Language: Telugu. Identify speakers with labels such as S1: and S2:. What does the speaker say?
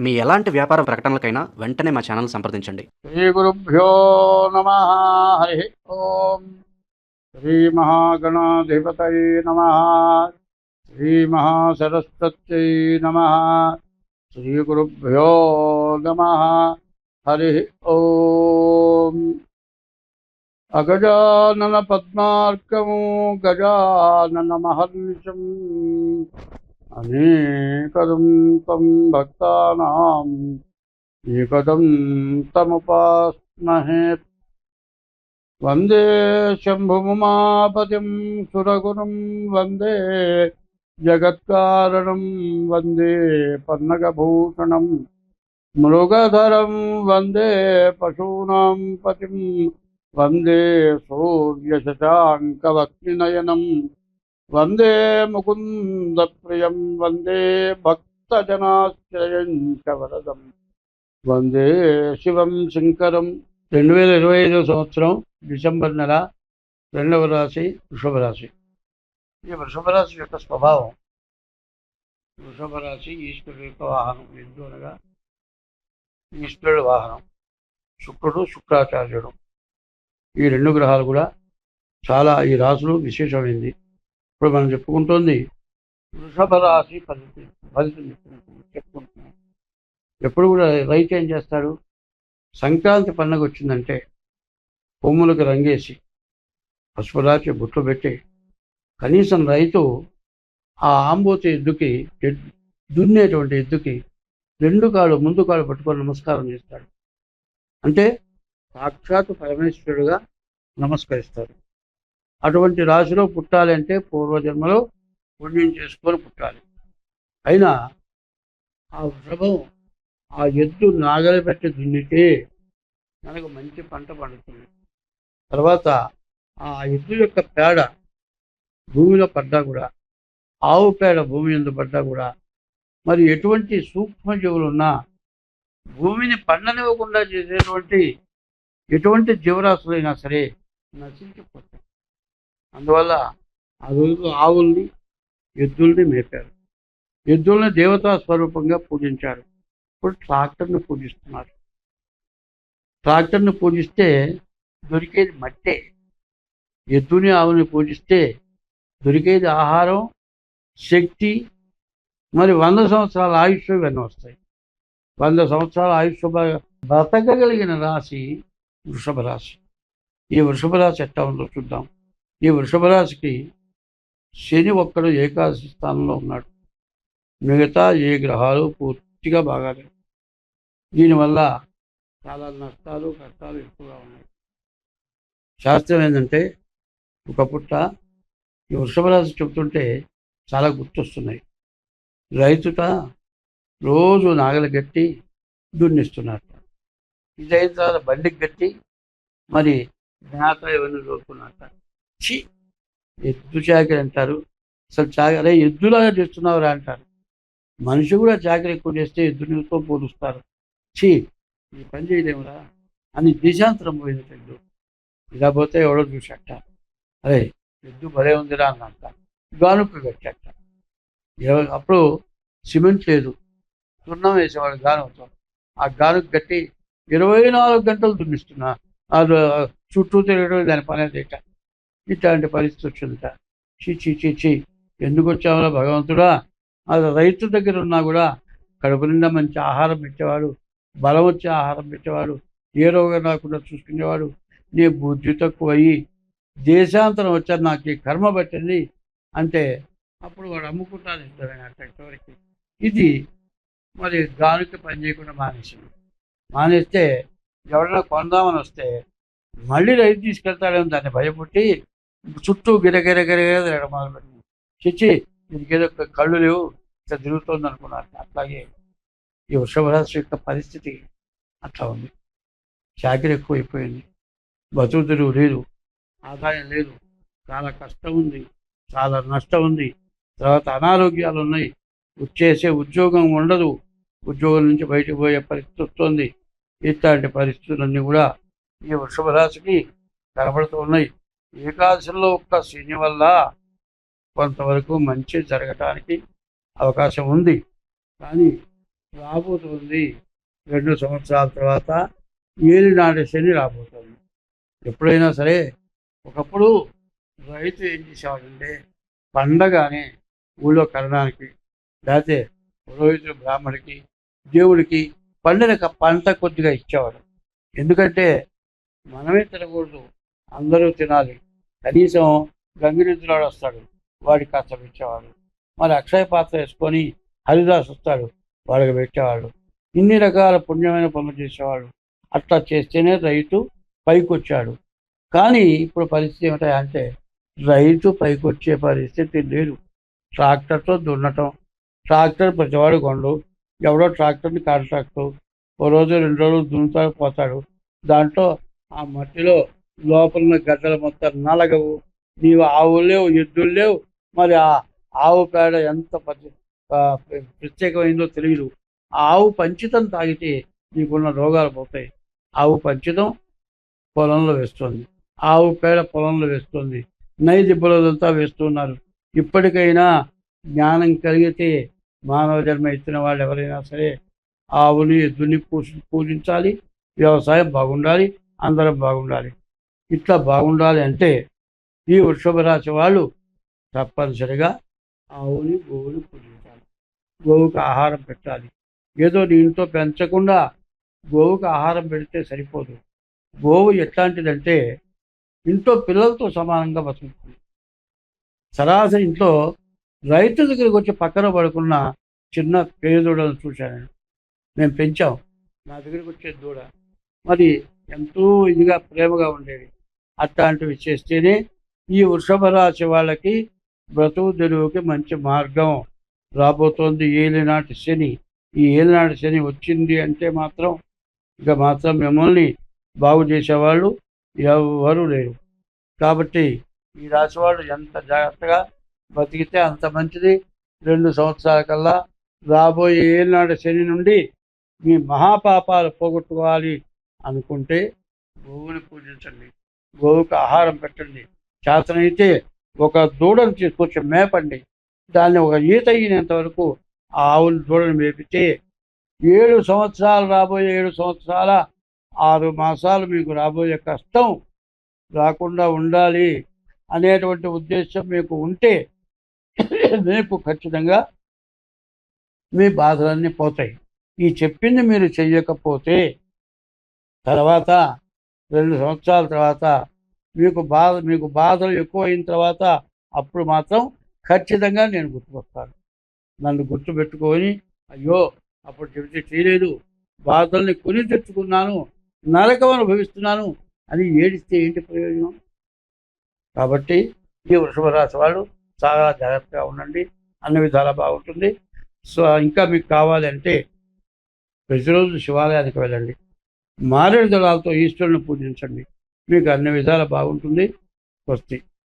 S1: మీ ఎలాంటి వ్యాపార ప్రకటనలకైనా వెంటనే మా ఛానల్ సంప్రదించండి.
S2: శ్రీ గురుభ్యో నమ. హరి ఓం. శ్రీ మహాగణాధిపతయే నమ. శ్రీ మహాసరస్వత్యై నమ. శ్రీ గురుభ్యో నమ. హరి ఓం. అగజానన పద్మార్కము గజానన మహర్నిశం అనేకదం తం భక్తానాం ఏకదం తముపాస్మహే. వందే శంభుముమాపతిం సురగురుం వందే జగత్కారణం వందే పన్నగభూషణం మృగధరం వందే పశూనాం పతిం వందే సూర్యశశాంకవక్నినయనం వందే ముకుందప్రియం వందే భక్తజనాశ్రయం చ వరదం వందే శివం శంకరం. 2025 సంవత్సరం డిసెంబర్ నెల 2వ రాశి వృషభ రాశి. ఈ వృషభ రాశి యొక్క స్వభావం, వృషభ రాశి ఈశ్వరుడు యొక్క వాహనం. ఎద్దు అనగా ఈశ్వరుడు వాహనం. శుక్రుడు, శుక్రాచార్యుడు, ఈ 2 గ్రహాలు కూడా చాలా ఈ రాశులు విశేషమైంది. ఇప్పుడు మనం చెప్పుకుంటోంది వృషభ రాశి ఫలితం చెప్పుకుంటున్నాం. ఎప్పుడు కూడా రైతు ఏం చేస్తాడు, సంక్రాంతి పండుగ వచ్చిందంటే కొమ్ములకు రంగేసి పసుపు రాచి బుట్లు పెట్టి కనీసం రైతు ఆ ఆంబోతి ఎద్దుకి, దున్నేటువంటి ఎద్దుకి 2 కాళ్ళు ముందు కాళ్ళు పట్టుకొని నమస్కారం చేస్తాడు. అంటే సాక్షాత్ పరమేశ్వరుడుగా నమస్కరిస్తారు. అటువంటి రాశిలో పుట్టాలి అంటే పూర్వజన్మలో పుణ్యం చేసుకొని పుట్టాలి. అయినా ఆ వృషభం, ఆ ఎద్దు నాగలి పెట్టి దున్నితే మనకు మంచి పంట పండుతుంది. తర్వాత ఆ ఎద్దు యొక్క పేడ భూమిలో పడ్డా కూడా, ఆవు పేడ భూమి ఎందు పడ్డా కూడా, మరి ఎటువంటి సూక్ష్మజీవులు ఉన్నా భూమిని పండనివ్వకుండా చేసేటువంటి ఎటువంటి జీవరాశులైనా సరే నశించిపోతాయి. అందువల్ల ఆ రోజు ఆవుల్ని, ఎద్దుల్ని మేపారు. ఎద్దుల్ని దేవతా స్వరూపంగా పూజించారు. ఇప్పుడు ట్రాక్టర్ని పూజిస్తున్నారు. ట్రాక్టర్ని పూజిస్తే దొరికేది మట్టే. ఎద్దుని, ఆవుని పూజిస్తే దొరికేది ఆహారం, శక్తి, మరి 100 సంవత్సరాల ఆయుష్ ఇవన్నీ వస్తాయి. 100 సంవత్సరాల ఆయుష్ బ్రతకగలిగిన రాశి వృషభ రాశి. ఈ వృషభ రాశి ఎట్లా ఉందో చూద్దాం. ఈ వృషభ రాశికి శని ఒక్కడు ఏకాదశి స్థానంలో ఉన్నాడు. మిగతా ఏ గ్రహాలు పూర్తిగా బాగాలేదు. దీనివల్ల చాలా నష్టాలు, కష్టాలు ఎక్కువగా ఉన్నాయి. శాస్త్రం ఏంటంటే, ఒక పుట్ట ఈ వృషభ రాశి చెబుతుంటే చాలా గుర్తొస్తున్నాయి. రైతుట రోజు నాగలి గట్టి దున్నిస్తున్నట్ట. ఇదైన తర్వాత బండికి గట్టి మరి జ్ఞాత ఇవన్నీ చూసుకున్నట్ట. ఎద్దు చాకరీ అంటారు. అసలు అరే ఎద్దులాగా చేస్తున్నావురా అంటారు. మనిషి కూడా చాకరీ ఎక్కువ చేస్తే ఎద్దునితో పోలుస్తారు. ఈ పని చేయలేమురా అని దేశాంతరం పోయింది ఎద్దు. ఇలా పోతే ఎవడో చూసట, అరే ఎద్దు భలే ఉందిరా అన్నంట. గానుక కట్టట. అప్పుడు సిమెంట్ లేదు, సున్నం వేసేవాడు గానుకతో. ఆ గానుక కట్టి 24 గంటలు దున్నిస్తున్నా, చుట్టూ తిరగడం దాని పని అదేట. ఇట్లాంటి పరిస్థితి వచ్చిందట. చీ ఎందుకు వచ్చామో భగవంతుడా. అది రైతు దగ్గర ఉన్నా కూడా కడుపు నిండా మంచి ఆహారం పెట్టేవాడు, బలం వచ్చే ఆహారం పెట్టేవాడు, ఏ రోగం రాకుండా చూసుకునేవాడు. నీ బుద్ధి తక్కువ అయ్యి దేశాంతరం వచ్చారు, నాకు ఈ కర్మ పట్టింది అంటే అప్పుడు వాడు అమ్ముకుంటాను ఇస్తాడు అట్టవరకు. ఇది మరి గానుకి పని చేయకుండా మానేస్తే ఎవరైనా కొందామని వస్తే మళ్ళీ రైతు తీసుకెళ్తాడేమో దాన్ని భయపుట్టి చుట్టూ గిరగిరగిరగిర మొదలుపెట్టింది. చిచ్చి దీనికి ఏదో కళ్ళు లేవు, ఇట్లా తిరుగుతుంది అనుకున్నారు. అట్లాగే ఈ వృషభ రాశి యొక్క పరిస్థితి అట్లా ఉంది. చాకరీ ఎక్కువైపోయింది, బతుకు తిరుగు లేదు, ఆదాయం లేదు, చాలా కష్టం ఉంది, చాలా నష్టం ఉంది. తర్వాత అనారోగ్యాలు ఉన్నాయి, చేసే ఉద్యోగం ఉండదు, ఉద్యోగం నుంచి బయటకు పోయే పరిస్థితి వస్తుంది. ఇట్లాంటి పరిస్థితులన్నీ కూడా ఈ వృషభ రాశికి కనబడుతూ ఉన్నాయి. ఏకాదశిలో ఒక్క శని వల్ల కొంతవరకు మంచి జరగటానికి అవకాశం ఉంది. కానీ రాబోతుంది 2 సంవత్సరాల తర్వాత ఏలినాటి శని రాబోతుంది. ఎప్పుడైనా సరే ఒకప్పుడు రైతు ఏం చేసేవాడంటే పండగానే ఊళ్ళో కరణానికి లేకపోతే పురోహితుడు బ్రాహ్మడికి దేవుడికి పండిన పంట కొద్దిగా ఇచ్చేవాడు. ఎందుకంటే మనమే తినకూడదు, అందరూ తినాలి. కనీసం గంగిరెద్దులాడు వస్తాడు, వాడికి కాస్త పెట్టేవాడు. మరి అక్షయ పాత్ర వేసుకొని హరిదాస్ వస్తాడు, వాడికి పెట్టేవాడు. ఇన్ని రకాల పుణ్యమైన పనులు చేసేవాడు. అట్లా చేస్తేనే రైతు పైకి వచ్చాడు. కానీ ఇప్పుడు పరిస్థితి ఏమిటంటే రైతు పైకి వచ్చే పరిస్థితి లేదు. ట్రాక్టర్తో దున్నటం, ట్రాక్టర్ ప్రతివాడు కొండు, ఎవడో ట్రాక్టర్ని కాంట్రాక్టు ఓ రోజు 2 రోజులు దున్నుతాడు పోతాడు. దాంట్లో ఆ మట్టిలో లోపల గడ్డలు మొత్తం నలగవు. నీవు ఆవులు లేవు, ఎద్దులు లేవు. మరి ఆ ఆవు పేడ ఎంత ప్రత్యేకమైందో తెలియదు. ఆ ఆవు పంచితం తాగితే నీకున్న రోగాలు పోతాయి. ఆవు పంచితం పొలంలో వేస్తుంది, ఆవు పేడ పొలంలో వేస్తుంది, నైది బురదంతా వేస్తున్నారు. ఇప్పటికైనా జ్ఞానం కలిగితే మానవ జన్మ ఎత్తిన వాళ్ళు ఎవరైనా సరే ఆవుని ఎద్దుని పూజించాలి. వ్యవసాయం బాగుండాలి, అందరం బాగుండాలి. ఇట్లా బాగుండాలి అంటే ఈ వృషభ రాశి వాళ్ళు తప్పనిసరిగా ఆవుని గోవుని పూజించాలి. గోవుకి ఆహారం పెట్టాలి. ఏదో నీ ఇంట్లో పెంచకుండా గోవుకి ఆహారం పెడితే సరిపోదు. గోవు ఎట్లాంటిదంటే ఇంట్లో పిల్లలతో సమానంగా బతుకుతుంది. సరాసరి ఇంట్లో రైతు దగ్గరికి వచ్చి పక్కన పడుకున్న చిన్న పేదూడను చూశాను. మేము పెంచాం, నా దగ్గరికి వచ్చే దూడ మరి ఎంతో ఇదిగా ప్రేమగా ఉండేది. అట్లాంటివి చేస్తేనే ఈ వృషభ రాశి వాళ్ళకి బ్రతుకు తెరువుకి మంచి మార్గం రాబోతోంది. ఏలినాటి శని, ఈ ఏలినాటి శని వచ్చింది అంటే మాత్రం ఇక మాత్రం మిమ్మల్ని బాగు చేసేవాళ్ళు ఎవరు లేరు. కాబట్టి ఈ రాశి వాళ్ళు ఎంత జాగ్రత్తగా బతికితే అంత మంచిది. 2 సంవత్సరాల కల్లా రాబోయే ఏలినాటి శని నుండి మీ మహాపాపాలు పోగొట్టుకోవాలి అనుకుంటే గోవుని పూజించండి, గోవుకి ఆహారం పెట్టండి. చేతనైతే ఒక దూడను తీసుకొచ్చి మేపండి. దాన్ని ఒక ఈత అయినంత వరకు ఆ ఆవుని దూడను మేపితే 7 సంవత్సరాలు రాబోయే 7 సంవత్సరాల 6 మాసాలు మీకు రాబోయే కష్టం రాకుండా ఉండాలి అనేటువంటి ఉద్దేశం మీకు ఉంటే మీకు ఖచ్చితంగా మీ బాధలన్నీ పోతాయి. ఈ చెప్పింది మీరు చెయ్యకపోతే తర్వాత 2 సంవత్సరాల తర్వాత మీకు బాధలు ఎక్కువ అయిన తర్వాత అప్పుడు మాత్రం ఖచ్చితంగా నేను గుర్తుకొస్తాను. నన్ను గుర్తుపెట్టుకొని అయ్యో అప్పుడు చెబితే చేయలేదు, బాధల్ని కొని తెచ్చుకున్నాను, నరకం అనుభవిస్తున్నాను అని ఏడిస్తే ఏంటి ప్రయోజనం? కాబట్టి ఈ వృషభ రాశి వాళ్ళు చాలా జాగ్రత్తగా ఉండండి, అన్ని విధాలా బాగుంటుంది. సో ఇంకా మీకు కావాలంటే ప్రతిరోజు శివాలయానికి వెళ్ళండి, మారేడు దళాలతో ఈశ్వరుని పూజించండి, మీకు అన్ని విధాలా బాగుంటుంది. స్వస్తి.